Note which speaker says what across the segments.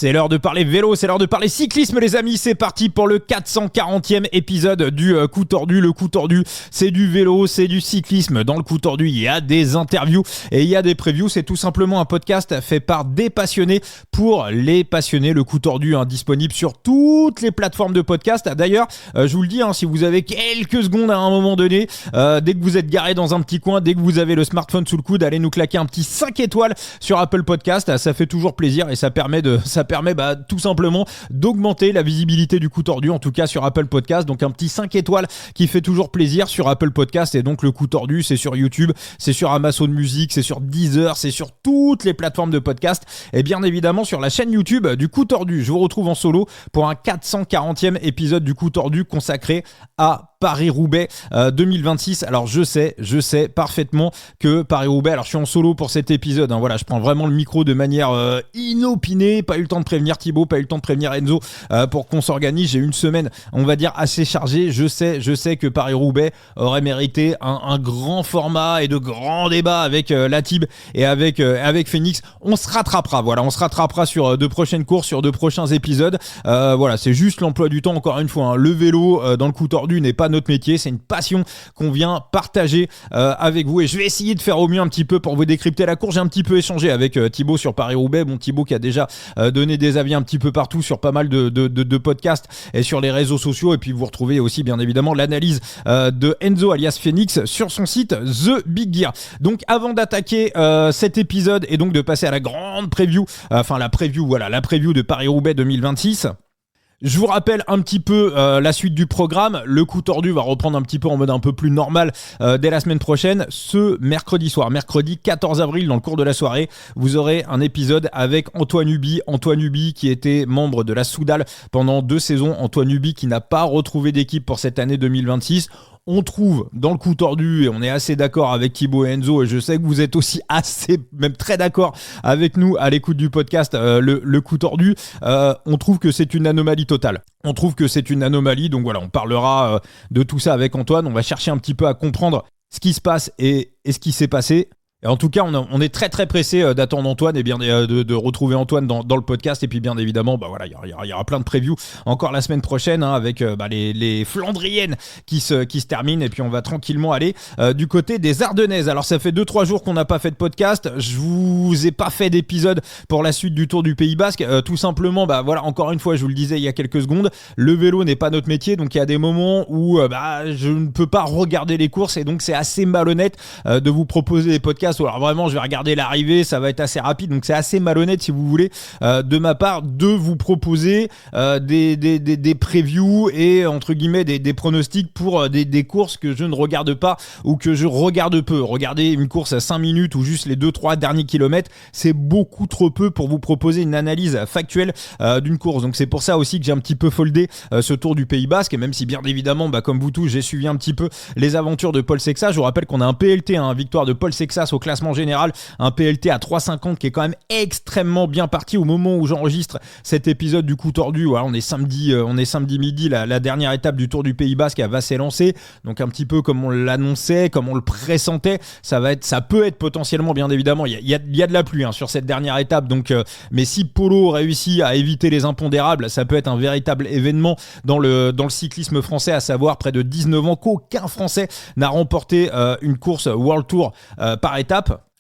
Speaker 1: C'est l'heure de parler vélo, c'est l'heure de parler cyclisme les amis, c'est parti pour le 440e épisode du Coup Tordu. Le Coup Tordu, c'est du vélo, c'est du cyclisme. Dans le Coup Tordu, il y a des interviews et il y a des previews. C'est tout simplement un podcast fait par des passionnés pour les passionnés. Le Coup Tordu, disponible sur toutes les plateformes de podcast. D'ailleurs, je vous le dis, si vous avez quelques secondes à un moment donné, dès que vous êtes garé dans un petit coin, dès que vous avez le smartphone sous le coude, allez nous claquer un petit 5 étoiles sur Apple Podcast. Ça fait toujours plaisir et ça permet tout simplement d'augmenter la visibilité du Coup Tordu, en tout cas sur Apple Podcast. Donc un petit 5 étoiles qui fait toujours plaisir sur Apple Podcast. Et donc le Coup Tordu, c'est sur YouTube, c'est sur Amazon Music, c'est sur Deezer, c'est sur toutes les plateformes de podcast et bien évidemment sur la chaîne YouTube du Coup Tordu. Je vous retrouve en solo pour un 440e épisode du Coup Tordu consacré à Paris-Roubaix 2026. Alors je sais parfaitement que Paris-Roubaix, alors je suis en solo pour cet épisode, voilà, je prends vraiment le micro de manière inopinée, pas eu le temps de prévenir Thibaut, pas eu le temps de prévenir Enzo pour qu'on s'organise. J'ai une semaine, on va dire, assez chargée. Je sais que Paris-Roubaix aurait mérité un grand format et de grands débats avec Latib et avec Phoenix. On se rattrapera sur de prochaines courses, sur de prochains épisodes. Voilà, c'est juste l'emploi du temps, encore une fois, Le vélo dans le Coup Tordu n'est pas notre métier, c'est une passion qu'on vient partager avec vous et je vais essayer de faire au mieux un petit peu pour vous décrypter la course. J'ai un petit peu échangé avec Thibaut sur Paris-Roubaix, Thibaut qui a déjà donné des avis un petit peu partout sur pas mal de podcasts et sur les réseaux sociaux, et puis vous retrouvez aussi bien évidemment l'analyse de Enzo alias Phoenix sur son site The Big Gear. Donc avant d'attaquer cet épisode et donc de passer à la grande preview, la preview de Paris-Roubaix 2026, je vous rappelle un petit peu la suite du programme. Le Coup Tordu va reprendre un petit peu en mode un peu plus normal dès la semaine prochaine. Ce mercredi soir, mercredi 14 avril, dans le cours de la soirée, vous aurez un épisode avec Antoine Huby. Antoine Huby qui était membre de la Soudal pendant 2 saisons. Antoine Huby qui n'a pas retrouvé d'équipe pour cette année 2026. On trouve dans le Coup Tordu, et on est assez d'accord avec Thibaut et Enzo, et je sais que vous êtes aussi même très d'accord avec nous à l'écoute du podcast, le Coup Tordu, on trouve que c'est une anomalie totale. On trouve que c'est une anomalie, donc voilà, on parlera de tout ça avec Antoine, on va chercher un petit peu à comprendre ce qui se passe et ce qui s'est passé. Et en tout cas, on est très très pressé d'attendre Antoine et bien de retrouver Antoine dans le podcast. Et puis bien évidemment, il y aura plein de previews encore la semaine prochaine avec les Flandriennes qui se terminent. Et puis on va tranquillement aller du côté des Ardennaises. Alors ça fait 2-3 jours qu'on n'a pas fait de podcast. Je vous ai pas fait d'épisode pour la suite du Tour du Pays Basque. Tout simplement, encore une fois, je vous le disais il y a quelques secondes, le vélo n'est pas notre métier. Donc il y a des moments où je ne peux pas regarder les courses et donc c'est assez malhonnête de vous proposer des podcasts. Alors vraiment je vais regarder l'arrivée, ça va être assez rapide, donc c'est assez malhonnête si vous voulez de ma part de vous proposer des previews et entre guillemets des pronostics pour des courses que je ne regarde pas ou que je regarde peu. Regarder une course à 5 minutes ou juste les 2-3 derniers kilomètres, c'est beaucoup trop peu pour vous proposer une analyse factuelle d'une course. Donc c'est pour ça aussi que j'ai un petit peu foldé ce Tour du Pays Basque, et même si bien évidemment comme vous tous j'ai suivi un petit peu les aventures de Paul Sexas. Je vous rappelle qu'on a un PLT, victoire de Paul Sexas au classement général, un PLT à 3,50 qui est quand même extrêmement bien parti au moment où j'enregistre cet épisode du Coup Tordu. Voilà, on est samedi midi, la dernière étape du Tour du Pays Basque va s'élancer, donc un petit peu comme on l'annonçait, comme on le pressentait, ça peut être potentiellement, bien évidemment, il y a de la pluie sur cette dernière étape, donc mais si Polo réussit à éviter les impondérables, ça peut être un véritable événement dans le cyclisme français, à savoir près de 19 ans qu'aucun Français n'a remporté une course World Tour par étape.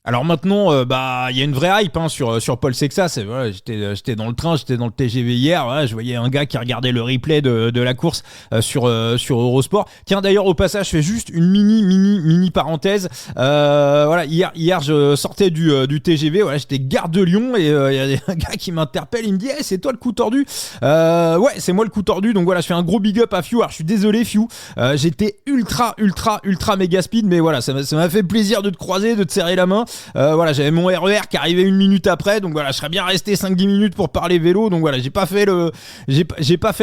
Speaker 1: Alors maintenant, il y a une vraie hype sur Paul Sexas. Voilà, j'étais dans le train, j'étais dans le TGV hier. Voilà, je voyais un gars qui regardait le replay de la course sur Eurosport. Tiens, d'ailleurs, au passage, je fais juste une mini parenthèse. Voilà, hier, je sortais du TGV. Voilà, j'étais gare de Lyon et il y a un gars qui m'interpelle. Il me dit, hey, c'est toi le Coup Tordu? Ouais, c'est moi le Coup Tordu. Donc voilà, je fais un gros big up à Few. Alors, je suis désolé, Few. J'étais ultra méga speed, mais voilà, ça m'a fait plaisir de te croiser, de te serrer la main. Voilà, j'avais mon RER qui arrivait 1 minute après, donc voilà, je serais bien resté 5-10 minutes pour parler vélo, donc voilà, j'ai pas fait le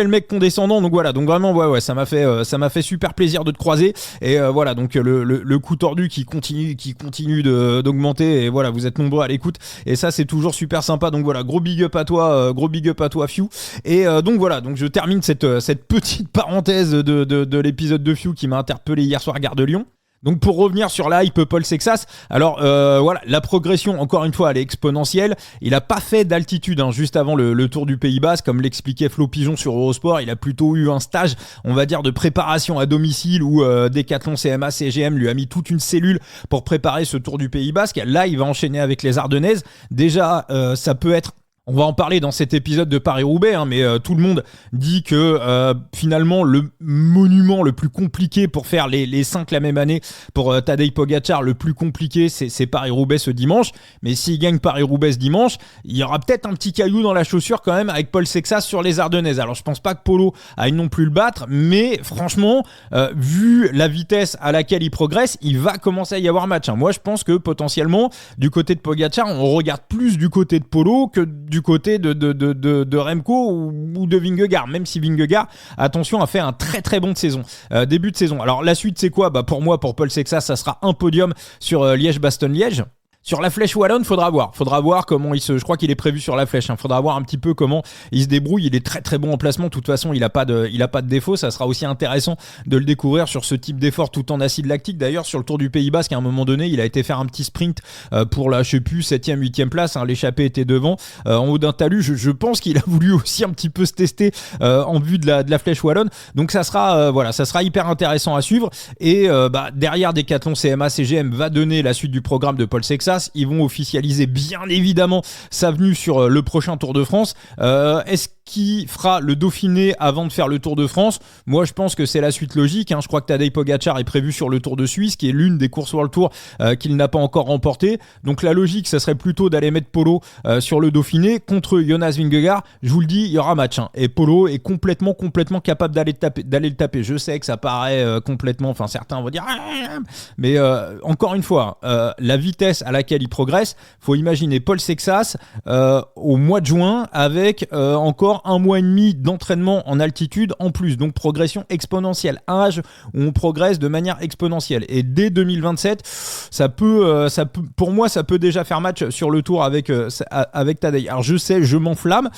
Speaker 1: mec condescendant, donc voilà, donc vraiment ouais, ça m'a fait super plaisir de te croiser, et voilà, donc le Coup Tordu qui continue d'augmenter, et voilà, vous êtes nombreux à l'écoute, et ça c'est toujours super sympa, donc voilà, gros big up à toi Few, et donc voilà, donc je termine cette petite parenthèse de l'épisode de Few qui m'a interpellé hier soir à Gare de Lyon. Donc pour revenir sur la hype Paul Sexas, alors voilà, la progression encore une fois elle est exponentielle. Il n'a pas fait d'altitude juste avant le Tour du Pays Basque, comme l'expliquait Flo Pigeon sur Eurosport. Il a plutôt eu un stage, on va dire, de préparation à domicile où Decathlon CMA CGM lui a mis toute une cellule pour préparer ce Tour du Pays Basque. Là il va enchaîner avec les Ardennaises. Déjà ça peut être... On va en parler dans cet épisode de Paris-Roubaix, mais tout le monde dit que finalement le monument le plus compliqué pour faire les 5 la même année pour Tadej Pogačar, le plus compliqué c'est Paris-Roubaix ce dimanche. Mais s'il gagne Paris-Roubaix ce dimanche, il y aura peut-être un petit caillou dans la chaussure quand même avec Paul Sexas sur les Ardennaises. Alors je pense pas que Polo aille non plus le battre, mais franchement, vu la vitesse à laquelle il progresse, il va commencer à y avoir match. Moi je pense que potentiellement du côté de Pogačar, on regarde plus du côté de Polo que du côté de Remco ou de Vingegaard, même si Vingegaard, attention, a fait un très très bon début de saison. Alors la suite c'est quoi ? Pour moi, pour Paul Sexas, ça sera un podium sur Liège-Bastogne-Liège. Sur la Flèche Wallonne, faudra voir comment je crois qu'il est prévu sur la Flèche. Faudra voir un petit peu comment il se débrouille. Il est très très bon en placement. De toute façon, il a pas de défaut. Ça sera aussi intéressant de le découvrir sur ce type d'effort tout en acide lactique. D'ailleurs, sur le Tour du Pays Basque, à un moment donné, il a été faire un petit sprint pour la, je sais plus, 7e, 8e place. L'échappée était devant, en haut d'un talus. Je pense qu'il a voulu aussi un petit peu se tester en vue de la Flèche Wallonne. Donc ça sera hyper intéressant à suivre. Et derrière, Decathlon CMA CGM va donner la suite du programme de Paul Sexas. Ils vont officialiser bien évidemment sa venue sur le prochain Tour de France. Est-ce qu'il fera le Dauphiné avant de faire le Tour de France ? Moi je pense que c'est la suite logique. Je crois que Tadej Pogačar est prévu sur le Tour de Suisse, qui est l'une des courses World Tour qu'il n'a pas encore remportée. Donc la logique, ça serait plutôt d'aller mettre Polo sur le Dauphiné contre Jonas Vingegaard. Je vous le dis, il y aura match. Et Polo est complètement capable d'aller le taper. Je sais que ça paraît complètement... Enfin, certains vont dire... Mais encore une fois, la vitesse à laquelle il progresse, faut imaginer Paul Sexas au mois de juin avec encore un mois et demi d'entraînement en altitude en plus, donc progression exponentielle, un âge où on progresse de manière exponentielle. Et dès 2027, ça peut pour moi ça peut déjà faire match sur le Tour avec Tadej. Alors je sais, je m'enflamme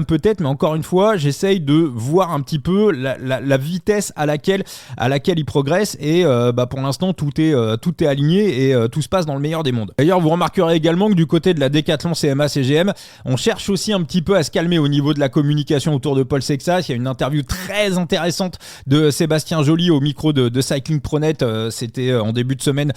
Speaker 1: peut-être, mais encore une fois, j'essaye de voir un petit peu la vitesse à laquelle il progresse. Et pour l'instant tout est aligné et tout se passe dans le meilleur des mondes. D'ailleurs, vous remarquerez également que du côté de la Decathlon CMA CGM, on cherche aussi un petit peu à se calmer au niveau de la communication autour de Paul Sexas. Il y a une interview très intéressante de Sébastien Joly au micro de Cycling Pronet. C'était en début de semaine,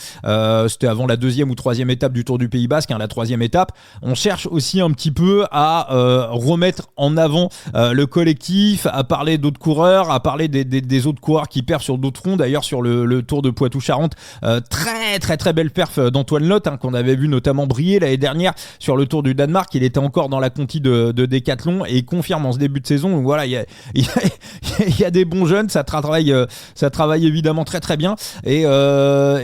Speaker 1: c'était avant la 2e ou 3e étape du Tour du Pays Basque, la 3e étape. On cherche aussi un petit peu à remettre en avant le collectif, à parler d'autres coureurs, à parler des autres coureurs qui perfent sur d'autres fronts. D'ailleurs, sur le Tour de Poitou-Charentes, très très très belle perf d'Antoine Lotte, qu'on avait vu notamment briller l'année dernière sur le Tour du Danemark. Il était encore dans la conti de Decathlon et il confirme en ce début de saison. Donc voilà, il y a des bons jeunes, ça travaille évidemment très très bien. Et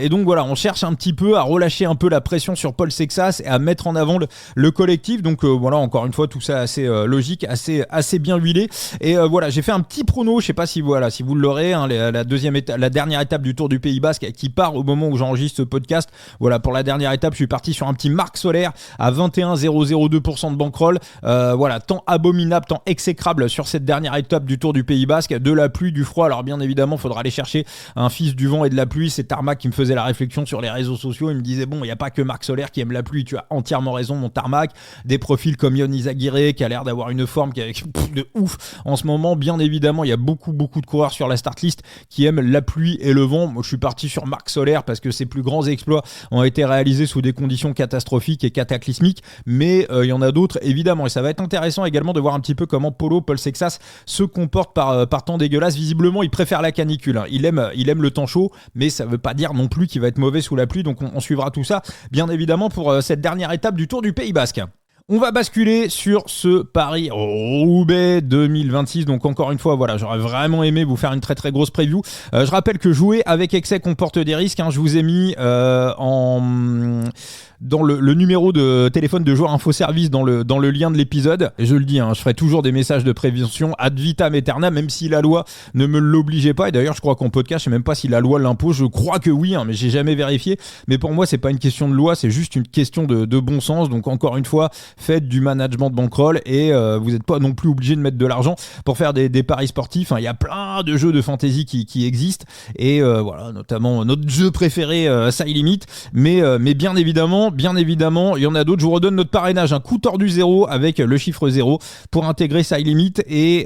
Speaker 1: donc voilà, on cherche un petit peu à relâcher un peu la pression sur Paul Sexas et à mettre en avant le collectif. Donc voilà, encore une fois, tout ça assez logique, assez bien huilé. Et voilà, j'ai fait un petit prono, je sais pas si vous l'aurez, la dernière étape du Tour du Pays Basque qui part au moment où j'enregistre ce podcast. Voilà, pour la dernière étape, je suis parti sur un petit Marc Soler à 21,002% de bankroll. Voilà, temps abominable, temps exécrable sur cette dernière étape du Tour du Pays Basque, de la pluie, du froid. Alors bien évidemment, il faudra aller chercher un fils du vent et de la pluie. C'est Tarmac qui me faisait la réflexion sur les réseaux sociaux. Il me disait bon, il n'y a pas que Marc Soler qui aime la pluie. Tu as entièrement raison, mon Tarmac. Des profils comme Yon Izagirre qui a l'air d'avoir une forme qui est de ouf en ce moment. Bien évidemment, il y a beaucoup de coureurs sur la start list qui aiment la pluie et le vent. Moi, je suis parti sur Marc Soler parce que ses plus grands exploits ont été réalisés sous des conditions catastrophiques et cataclysmiques, mais il y en a d'autres évidemment, et ça va être intéressant également de voir un petit peu comment Paul Sexas se comporte par temps dégueulasse. Visiblement il préfère la canicule, il aime le temps chaud, mais ça veut pas dire non plus qu'il va être mauvais sous la pluie. Donc on suivra tout ça bien évidemment pour cette dernière étape du Tour du Pays Basque. On va basculer sur ce Paris-Roubaix 2026. Donc encore une fois, voilà, j'aurais vraiment aimé vous faire une très très grosse preview. Je rappelle que jouer avec excès comporte des risques. Je vous ai mis dans le numéro de téléphone de Joueur Info Service dans le lien de l'épisode. Et je le dis, je ferai toujours des messages de prévention ad vitam aeternam, même si la loi ne me l'obligeait pas. Et d'ailleurs, je crois qu'en podcast, je sais même pas si la loi l'impose. Je crois que oui, mais j'ai jamais vérifié. Mais pour moi, c'est pas une question de loi, c'est juste une question de bon sens. Donc encore une fois, faites du management de bankroll et vous n'êtes pas non plus obligé de mettre de l'argent pour faire des paris sportifs. Il y a plein de jeux de fantasy qui existent et voilà, notamment notre jeu préféré, Side Limit. Mais bien évidemment, il y en a d'autres. Je vous redonne notre parrainage, un coup tordu 0 avec le chiffre 0 pour intégrer Side Limit et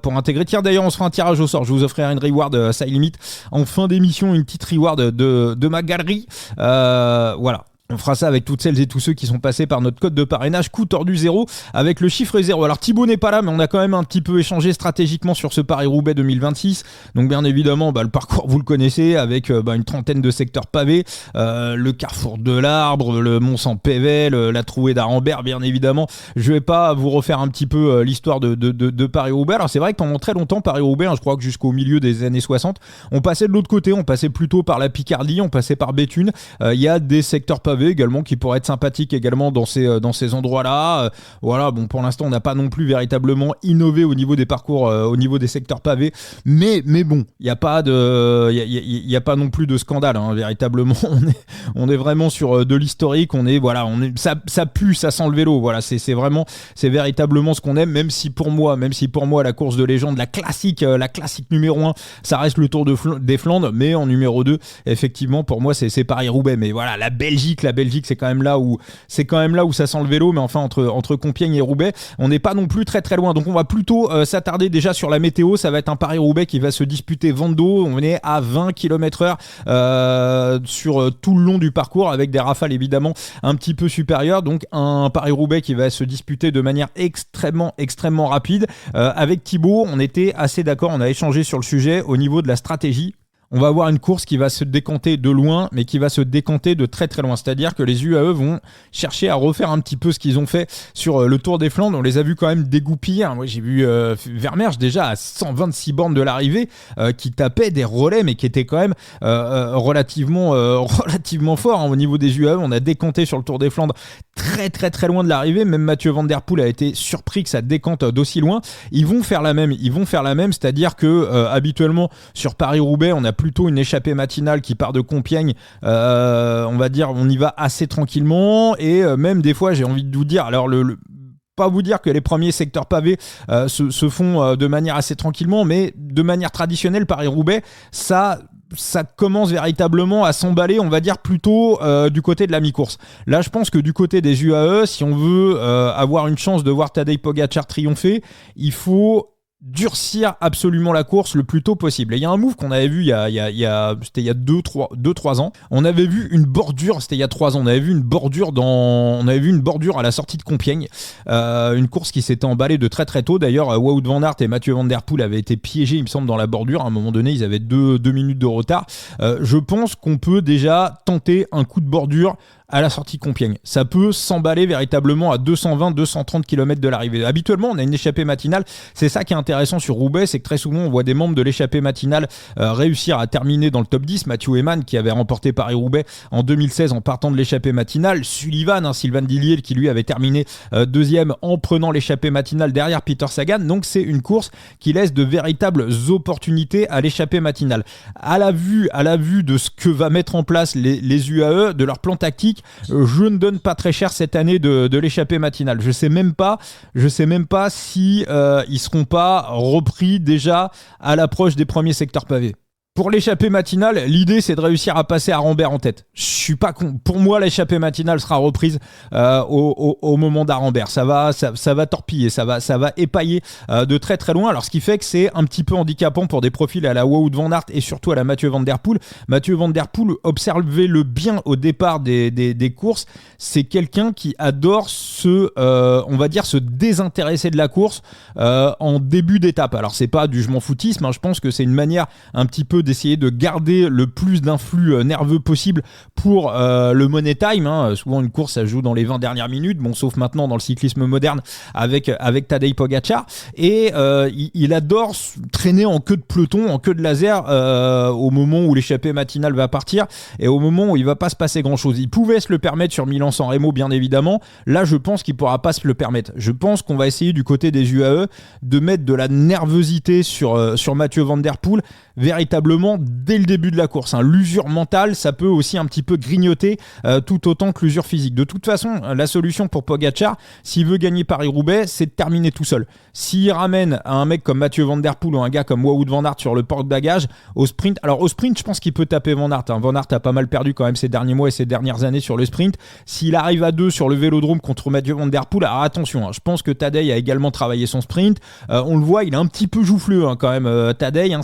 Speaker 1: pour intégrer. Tiens, d'ailleurs, on se fera un tirage au sort. Je vous offrirai une reward Side Limit en fin d'émission, une petite reward de ma galerie. Voilà. On fera ça avec toutes celles et tous ceux qui sont passés par notre code de parrainage coup tordu 0 avec le chiffre 0. Alors Thibaut n'est pas là, mais on a quand même un petit peu échangé stratégiquement sur ce Paris-Roubaix 2026. Donc bien évidemment, le parcours vous le connaissez avec une trentaine de secteurs pavés, le carrefour de l'Arbre, le Mont-Saint-Pével, la trouée d'Arambert, bien évidemment. Je vais pas vous refaire un petit peu l'histoire de Paris-Roubaix. Alors c'est vrai que pendant très longtemps, Paris-Roubaix, je crois que jusqu'au milieu des années 60, on passait de l'autre côté, on passait plutôt par la Picardie, on passait par Béthune. Il y a des secteurs pavés également qui pourraient être sympathiques également dans ces endroits-là. Voilà, bon, pour l'instant on n'a pas non plus véritablement innové au niveau des parcours, au niveau des secteurs pavés, mais bon, il y a pas non plus de scandale, véritablement. On est vraiment sur de l'historique. Ça pue, ça sent le vélo. Voilà, c'est véritablement ce qu'on aime. Même si pour moi la course de légende, la classique numéro 1, ça reste le Tour des Flandres, mais en numéro 2, effectivement, pour moi c'est Paris-Roubaix. Mais voilà, la Belgique, c'est quand même là où ça sent le vélo, mais enfin entre Compiègne et Roubaix, on n'est pas non plus très très loin. Donc on va plutôt s'attarder déjà sur la météo. Ça va être un Paris-Roubaix qui va se disputer vent d'eau. On est à 20 km/h sur tout le long du parcours, avec des rafales évidemment un petit peu supérieures. Donc un Paris-Roubaix qui va se disputer de manière extrêmement rapide. Avec Thibaut, on était assez d'accord, on a échangé sur le sujet au niveau de la stratégie. On va avoir une course qui va se décanter de loin, mais qui va se décanter de très très loin. C'est-à-dire que les UAE vont chercher à refaire un petit peu ce qu'ils ont fait sur le Tour des Flandres. On les a vus quand même dégoupiller. Moi, j'ai vu Vermeersch déjà à 126 bornes de l'arrivée, qui tapait des relais, mais qui était quand même relativement fort. Au niveau des UAE, on a décanté sur le Tour des Flandres très très très loin de l'arrivée. Même Mathieu Van Der Poel a été surpris que ça décante d'aussi loin. Ils vont faire la même, c'est-à-dire que habituellement sur Paris-Roubaix, on a plutôt une échappée matinale qui part de Compiègne, on va dire, on y va assez tranquillement, et même des fois j'ai envie de vous dire, alors pas vous dire que les premiers secteurs pavés se font de manière assez tranquillement, mais de manière traditionnelle, Paris-Roubaix, ça commence véritablement à s'emballer, on va dire plutôt du côté de la mi-course. Là, je pense que du côté des UAE, si on veut avoir une chance de voir Tadej Pogačar triompher, il faut durcir absolument la course le plus tôt possible. Et il y a un move qu'on avait vu c'était il y a 2-3 ans. On avait vu une bordure, c'était il y a 3 ans, on avait vu une bordure à la sortie de Compiègne. Une course qui s'était emballée de très très tôt. D'ailleurs, Wout van Aert et Mathieu Van Der Poel avaient été piégés, il me semble, dans la bordure. À un moment donné, ils avaient 2 minutes de retard. Je pense qu'on peut déjà tenter un coup de bordure à la sortie de Compiègne. Ça peut s'emballer véritablement à 220-230 km de l'arrivée. Habituellement, on a une échappée matinale. C'est ça qui est intéressant sur Roubaix, c'est que très souvent, on voit des membres de l'échappée matinale réussir à terminer dans le top 10. Mathieu Eman, qui avait remporté Paris-Roubaix en 2016 en partant de l'échappée matinale. Sylvain Dillier, qui lui avait terminé deuxième en prenant l'échappée matinale derrière Peter Sagan. Donc c'est une course qui laisse de véritables opportunités à l'échappée matinale. À la vue de ce que va mettre en place les UAE, de leur plan tactique, je ne donne pas très cher cette année de l'échappée matinale. Je sais même pas si ils seront pas repris déjà à l'approche des premiers secteurs pavés. Pour l'échappée matinale, l'idée c'est de réussir à passer Arambert en tête. Je suis pas con. Pour moi, l'échappée matinale sera reprise au moment d'Arambert. Ça va torpiller, ça va épailler de très très loin. Alors ce qui fait que c'est un petit peu handicapant pour des profils à la Wout van Aert et surtout à la Mathieu Van Der Poel. Mathieu Van Der Poel, observez-le bien au départ des courses, c'est quelqu'un qui adore on va dire se désintéresser de la course en début d'étape. Alors c'est pas du je m'en foutisme, je pense que c'est une manière un petit peu d'essayer de garder le plus d'influx nerveux possible pour le money time. Souvent une course ça se joue dans les 20 dernières minutes, bon sauf maintenant dans le cyclisme moderne avec Tadej Pogačar, et il adore traîner en queue de peloton, en queue de laser au moment où l'échappée matinale va partir et au moment où il va pas se passer grand chose. Il pouvait se le permettre sur Milan-San Remo bien évidemment, là je pense qu'il pourra pas se le permettre. Je pense qu'on va essayer du côté des UAE de mettre de la nervosité sur Mathieu Van Der Poel véritablement dès le début de la course. L'usure mentale, ça peut aussi un petit peu grignoter tout autant que l'usure physique. De toute façon, la solution pour Pogačar, s'il veut gagner Paris-Roubaix, c'est de terminer tout seul. S'il ramène un mec comme Mathieu Van Der Poel ou un gars comme Wout van Aert sur le porte-bagages, au sprint, je pense qu'il peut taper Van Aert. Van Aert a pas mal perdu quand même ces derniers mois et ces dernières années sur le sprint. S'il arrive à 2 sur le vélodrome contre Mathieu Van Der Poel, alors attention, je pense que Tadej a également travaillé son sprint. On le voit, il est un petit peu jouffleux quand même, Tadej.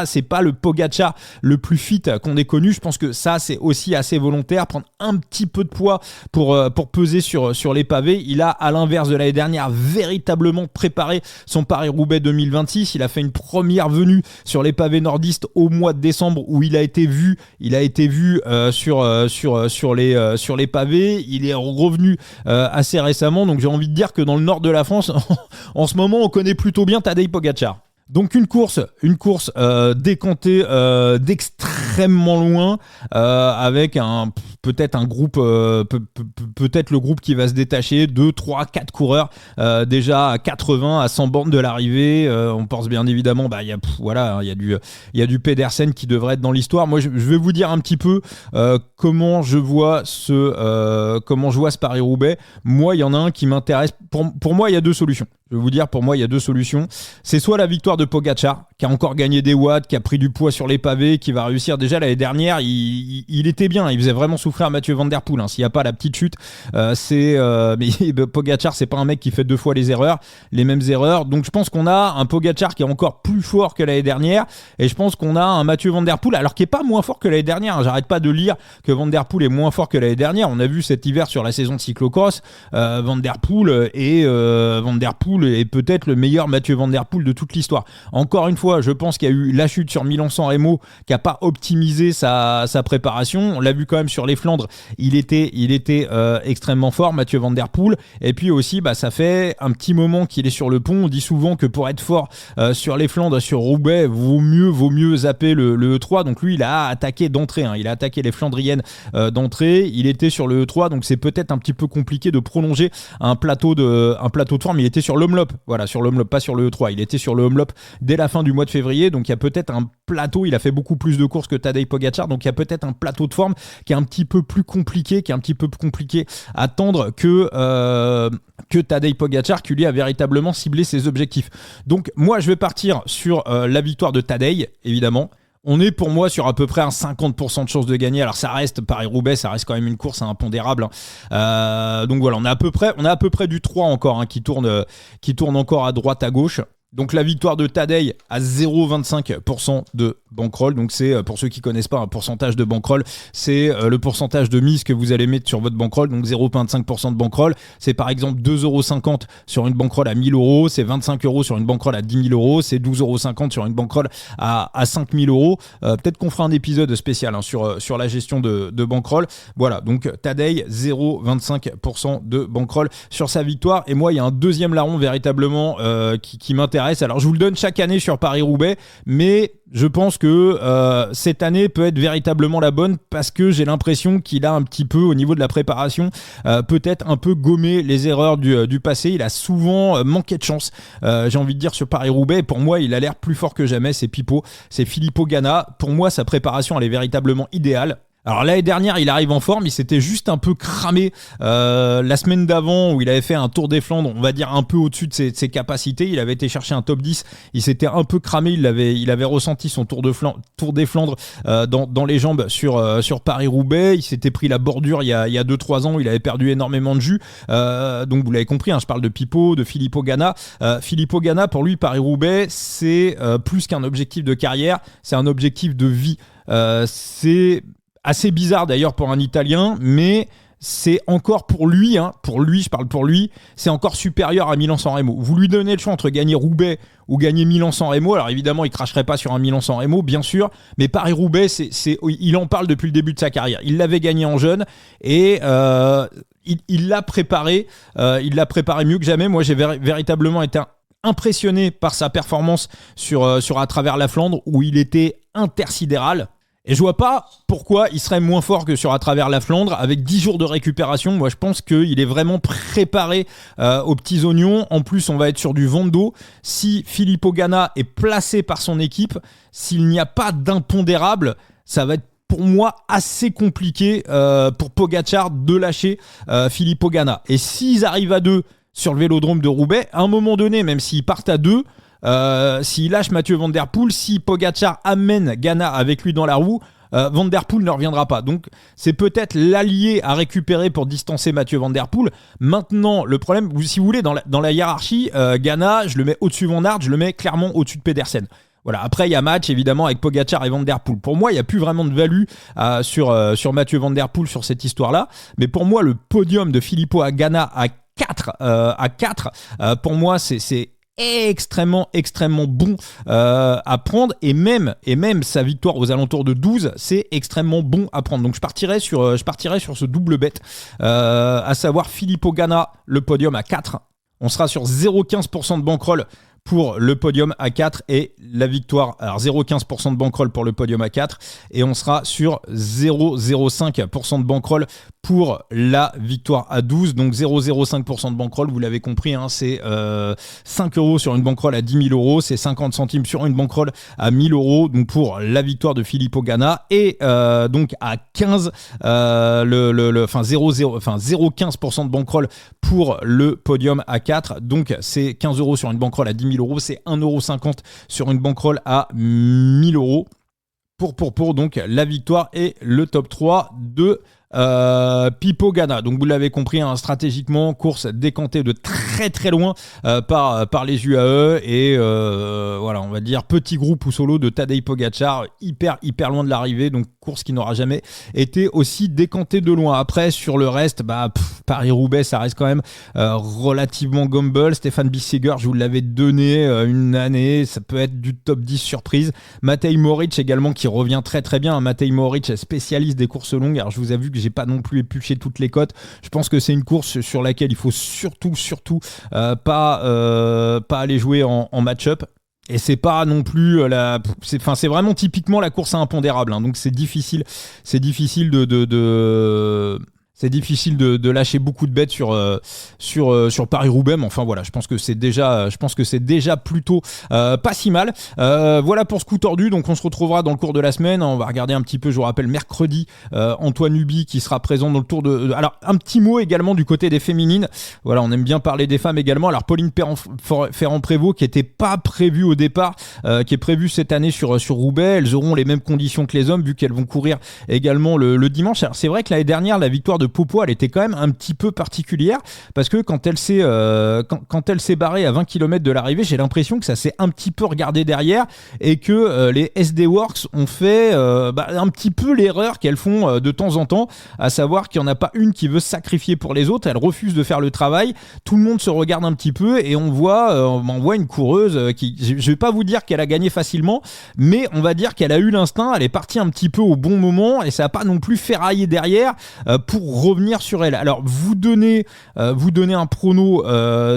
Speaker 1: C'est pas le Pogačar le plus fit qu'on ait connu. Je pense que ça c'est aussi assez volontaire, prendre un petit peu de poids pour peser sur les pavés. Il a, à l'inverse de l'année dernière, véritablement préparé son Paris-Roubaix 2026. Il a fait une première venue sur les pavés nordistes au mois de décembre où il a été vu sur les pavés. Il est revenu assez récemment, donc j'ai envie de dire que dans le nord de la France en ce moment on connaît plutôt bien Tadej Pogačar. Donc une course décantée d'extrêmement loin, avec peut-être un groupe, peut-être le groupe qui va se détacher, 2, 3, 4 coureurs déjà à 80, à 100 bornes de l'arrivée. On pense bien évidemment, il y a du Pedersen qui devrait être dans l'histoire. Moi, je vais vous dire un petit peu comment je vois ce Paris-Roubaix. Moi, il y en a un qui m'intéresse. Pour moi, il y a deux solutions. Je vais vous dire, pour moi, il y a deux solutions. C'est soit la victoire de Pogačar, qui a encore gagné des watts, qui a pris du poids sur les pavés, qui va réussir. Déjà, l'année dernière, il était bien. Il faisait vraiment souffrir Mathieu Van Der Poel. S'il n'y a pas la petite chute, mais Pogačar, c'est pas un mec qui fait 2 fois les mêmes erreurs. Donc, je pense qu'on a un Pogačar qui est encore plus fort que l'année dernière. Et je pense qu'on a un Mathieu Van Der Poel, alors qui est pas moins fort que l'année dernière. J'arrête pas de lire que Van Der Poel est moins fort que l'année dernière. On a vu cet hiver sur la saison de cyclocross, Van Der Poel est peut-être le meilleur Mathieu Van Der Poel de toute l'histoire. Encore une fois, je pense qu'il y a eu la chute sur Milan-San Remo qui n'a pas optimisé sa préparation. On l'a vu quand même sur les Flandres, il était extrêmement fort, Mathieu Van Der Poel. Et puis aussi, ça fait un petit moment qu'il est sur le pont. On dit souvent que pour être fort sur les Flandres, sur Roubaix, vaut mieux zapper le E3. Donc lui, il a attaqué d'entrée. Il a attaqué les Flandriennes d'entrée. Il était sur le E3, donc c'est peut-être un petit peu compliqué de prolonger un plateau de forme. Il était sur l'Omloop, sur l'Omloop, pas sur le E3. Il était sur le Omloop dès la fin du mois de février, donc il y a peut-être un plateau. Il a fait beaucoup plus de courses que Tadej Pogačar, donc il y a peut-être un plateau de forme qui est un petit peu plus compliqué, à attendre que Tadej Pogačar, qui lui a véritablement ciblé ses objectifs. Donc moi, je vais partir sur la victoire de Tadej, évidemment. On est pour moi sur à peu près un 50% de chances de gagner. Alors ça reste Paris-Roubaix, ça reste quand même une course impondérable. Donc voilà, on a à peu près du 3 encore qui tourne encore à droite à gauche. Donc la victoire de Tadej à 0,25% de bankroll. Donc c'est, pour ceux qui connaissent pas, un pourcentage de bankroll, c'est le pourcentage de mise que vous allez mettre sur votre bankroll. Donc 0,25% de bankroll, c'est par exemple 2,50€ sur une bankroll à 1000€, c'est 25€ sur une bankroll à 10 000€, c'est 12,50€ sur une bankroll à 5 000€. Peut-être qu'on fera un épisode spécial sur la gestion de bankroll. Voilà, donc Tadej 0,25% de bankroll sur sa victoire. Et moi, il y a un deuxième larron véritablement qui m'intéresse. Alors je vous le donne chaque année sur Paris-Roubaix, mais je pense que cette année peut être véritablement la bonne, parce que j'ai l'impression qu'il a un petit peu, au niveau de la préparation, peut-être un peu gommé les erreurs du passé. Il a souvent manqué de chance, j'ai envie de dire, sur Paris-Roubaix. Pour moi, il a l'air plus fort que jamais. C'est Filippo Ganna. Pour moi, sa préparation, elle est véritablement idéale. Alors l'année dernière, il arrive en forme, il s'était juste un peu cramé la semaine d'avant, où il avait fait un Tour des Flandres, on va dire un peu au-dessus de ses capacités. Il avait été chercher un top 10, il s'était un peu cramé, il avait ressenti son Tour des Flandres dans les jambes sur Paris-Roubaix. Il s'était pris la bordure il y a 2-3 ans, il avait perdu énormément de jus. Donc vous l'avez compris, je parle de Pipo, de Filippo Ganna. Filippo Ganna, pour lui, Paris-Roubaix, c'est plus qu'un objectif de carrière, c'est un objectif de vie. C'est assez bizarre d'ailleurs pour un Italien, mais c'est encore pour lui, je parle pour lui, c'est encore supérieur à Milan-San Remo. Vous lui donnez le choix entre gagner Roubaix ou gagner Milan-San Remo. Alors évidemment, il cracherait pas sur un Milan-San Remo, bien sûr, mais Paris-Roubaix, il en parle depuis le début de sa carrière. Il l'avait gagné en jeune et il l'a préparé mieux que jamais. Moi, j'ai véritablement été impressionné par sa performance sur à travers la Flandre où il était intersidéral. Et je vois pas pourquoi il serait moins fort que sur à travers la Flandre avec 10 jours de récupération. Moi, je pense qu'il est vraiment préparé aux petits oignons. En plus, on va être sur du vent d'eau. Si Filippo Ganna est placé par son équipe, s'il n'y a pas d'impondérable, ça va être pour moi assez compliqué pour Pogačar de lâcher Filippo Ganna. Et s'ils arrivent à 2 sur le vélodrome de Roubaix, à un moment donné, même s'ils partent à 2, s'il lâche Mathieu Van Der Poel, si Pogačar amène Ganna avec lui dans la roue, Van Der Poel ne reviendra pas. Donc c'est peut-être l'allié à récupérer pour distancer Mathieu Van Der Poel. Maintenant, le problème, si vous voulez, dans la hiérarchie, Ganna, je le mets au-dessus Van Aert, je le mets clairement au-dessus de Pedersen. Voilà. Après, il y a match évidemment avec Pogačar et Van Der Poel. Pour moi, il n'y a plus vraiment de value sur Mathieu Van Der Poel sur cette histoire-là. Mais pour moi, le podium de Filippo Ganna à 4, pour moi, c'est extrêmement bon à prendre et même sa victoire aux alentours de 12, c'est extrêmement bon à prendre. Donc je partirais sur ce double bet, à savoir Filippo Ganna, le podium à 4. On sera sur 0,15% de bankroll pour le podium à 4 et la victoire. Alors 0,15% de bankroll pour le podium à 4 et on sera sur 0,05% de bankroll pour la victoire à 12. Donc 0,05% de bankroll, vous l'avez compris, c'est 5 euros sur une bankroll à 10 000 euros, c'est 50 centimes sur une bankroll à 1 000 euros. Donc pour la victoire de Filippo Ganna et donc à 15, 0,15% de bankroll pour le podium à 4. Donc c'est 15 euros sur une bankroll à 10 000 euros, c'est 1,50 € sur une bankroll à 1 000 euros pour donc la victoire et le top 3 de Pippo Ganna. Donc vous l'avez compris, stratégiquement, course décantée de très très loin par les UAE et voilà, on va dire petit groupe ou solo de Tadej Pogačar, hyper loin de l'arrivée, donc course qui n'aura jamais été aussi décantée de loin. Après sur le reste, Paris-Roubaix, ça reste quand même relativement gamble. Stefan Bissegger, je vous l'avais donné une année, ça peut être du top 10 surprise. Matej Moric également qui revient très très bien. Matej Moric, spécialiste des courses longues. Alors je vous avoue que j'ai pas non plus épluché toutes les cotes. Je pense que c'est une course sur laquelle il faut surtout pas aller jouer en match-up. Et c'est pas non plus c'est vraiment typiquement la course à impondérable, donc c'est difficile de lâcher beaucoup de bêtes sur Paris-Roubaix, mais enfin voilà, je pense que c'est déjà plutôt pas si mal. Voilà pour ce coup tordu. Donc on se retrouvera dans le cours de la semaine. On va regarder un petit peu, je vous rappelle, mercredi, Antoine Huby qui sera présent dans le tour de. Alors un petit mot également du côté des féminines. Voilà, on aime bien parler des femmes également. Alors Pauline Ferrand-Prévot qui était pas prévue au départ, qui est prévue cette année sur Roubaix. Elles auront les mêmes conditions que les hommes vu qu'elles vont courir également le dimanche. Alors c'est vrai que l'année dernière, la victoire de Popo, elle était quand même un petit peu particulière parce que quand elle s'est barrée à 20 km de l'arrivée, j'ai l'impression que ça s'est un petit peu regardé derrière et que les SD Works ont fait un petit peu l'erreur qu'elles font de temps en temps, à savoir qu'il n'y en a pas une qui veut se sacrifier pour les autres. Elle refuse de faire le travail, tout le monde se regarde un petit peu et on voit une coureuse qui, je vais pas vous dire qu'elle a gagné facilement, mais on va dire qu'elle a eu l'instinct, elle est partie un petit peu au bon moment et ça n'a pas non plus ferraillé derrière pour revenir sur elle. Alors vous donnez un prono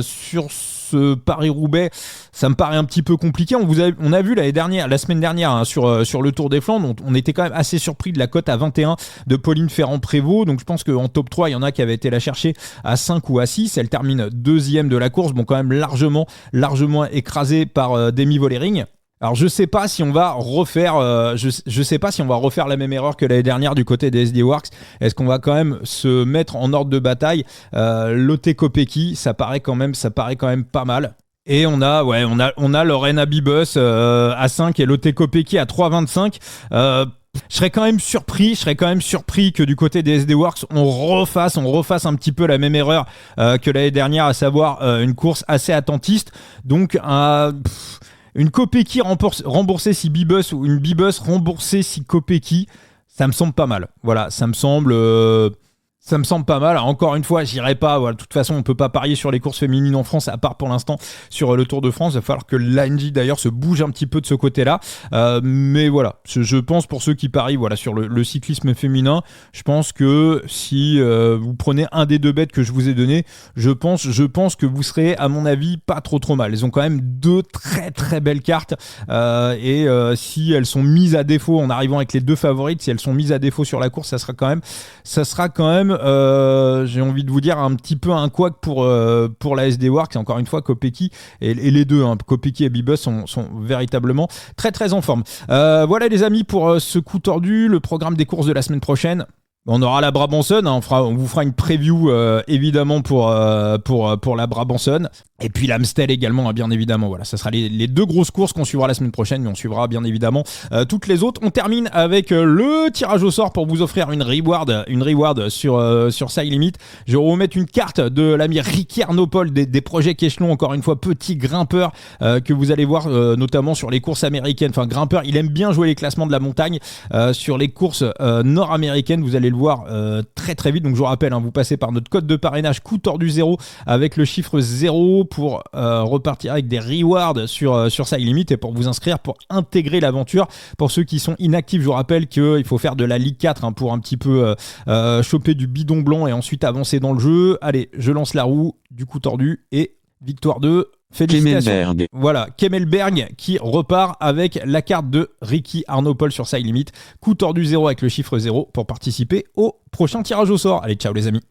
Speaker 1: sur ce Paris-Roubaix, ça me paraît un petit peu compliqué. On a vu la semaine dernière sur le Tour des Flandres, on était quand même assez surpris de la cote à 21 de Pauline Ferrand-Prévot. Donc je pense qu'en top 3, il y en a qui avaient été la chercher à 5 ou à 6. Elle termine deuxième de la course, bon quand même largement écrasée par Demi Vollering. Alors je sais pas si on va refaire la même erreur que l'année dernière du côté des SD Works. Est-ce qu'on va quand même se mettre en ordre de bataille? Lotte Kopecky, ça paraît quand même pas mal. Et on a Lorena Bibus à 5 et Lotte Kopecky à 3,25. Je serais quand même surpris que du côté des SD Works on refasse un petit peu la même erreur que l'année dernière, à savoir une course assez attentiste. Donc une Kopecky remboursée si Bibus ou une Bibus remboursée si Kopecky, ça me semble pas mal. Voilà, ça me semble Ça me semble pas mal. Encore une fois, j'irai pas. Voilà, de toute façon, on peut pas parier sur les courses féminines en France, à part pour l'instant sur le Tour de France. Il va falloir que l'ANJ d'ailleurs se bouge un petit peu de ce côté-là. Mais voilà, je pense pour ceux qui parient voilà, sur le cyclisme féminin, je pense que si vous prenez un des deux bêtes que je vous ai donné, je pense que vous serez, à mon avis, pas trop mal. Elles ont quand même deux très très belles cartes. Et si elles sont mises à défaut en arrivant avec les deux favorites, si elles sont mises à défaut sur la course, ça sera quand même j'ai envie de vous dire un petit peu un couac pour la SD Works. Et encore une fois, Kopecky et les deux, Kopecky et Bibus sont véritablement très très en forme. Voilà les amis pour ce coup tordu, le programme des courses de la semaine prochaine. On aura la Brabançonne, on vous fera une preview évidemment pour la Brabançonne. Et puis l'Amstel également, bien évidemment. Voilà, ça sera les deux grosses courses qu'on suivra la semaine prochaine, mais on suivra bien évidemment toutes les autres. On termine avec le tirage au sort pour vous offrir une reward sur Side Limit. Je vais vous remettre une carte de l'ami Ricky Arnopol des projets Échelon, encore une fois, petit grimpeur que vous allez voir notamment sur les courses américaines. Enfin, grimpeur, il aime bien jouer les classements de la montagne. Sur les courses nord-américaines, vous allez le voir très très vite. Donc je vous rappelle, vous passez par notre code de parrainage coup tordu 0 avec le chiffre 0 pour repartir avec des rewards sur Side Limit et pour vous inscrire, pour intégrer l'aventure. Pour ceux qui sont inactifs, je vous rappelle qu'il faut faire de la Ligue 4 pour un petit peu choper du bidon blanc et ensuite avancer dans le jeu. Allez, je lance la roue du coup tordu et victoire 2. Félicitations.
Speaker 2: Kemmelberg.
Speaker 1: Voilà, Kemmelberg qui repart avec la carte de Ricky Arnopol sur Side Limit. Coup tordu 0 avec le chiffre 0 pour participer au prochain tirage au sort. Allez, ciao les amis.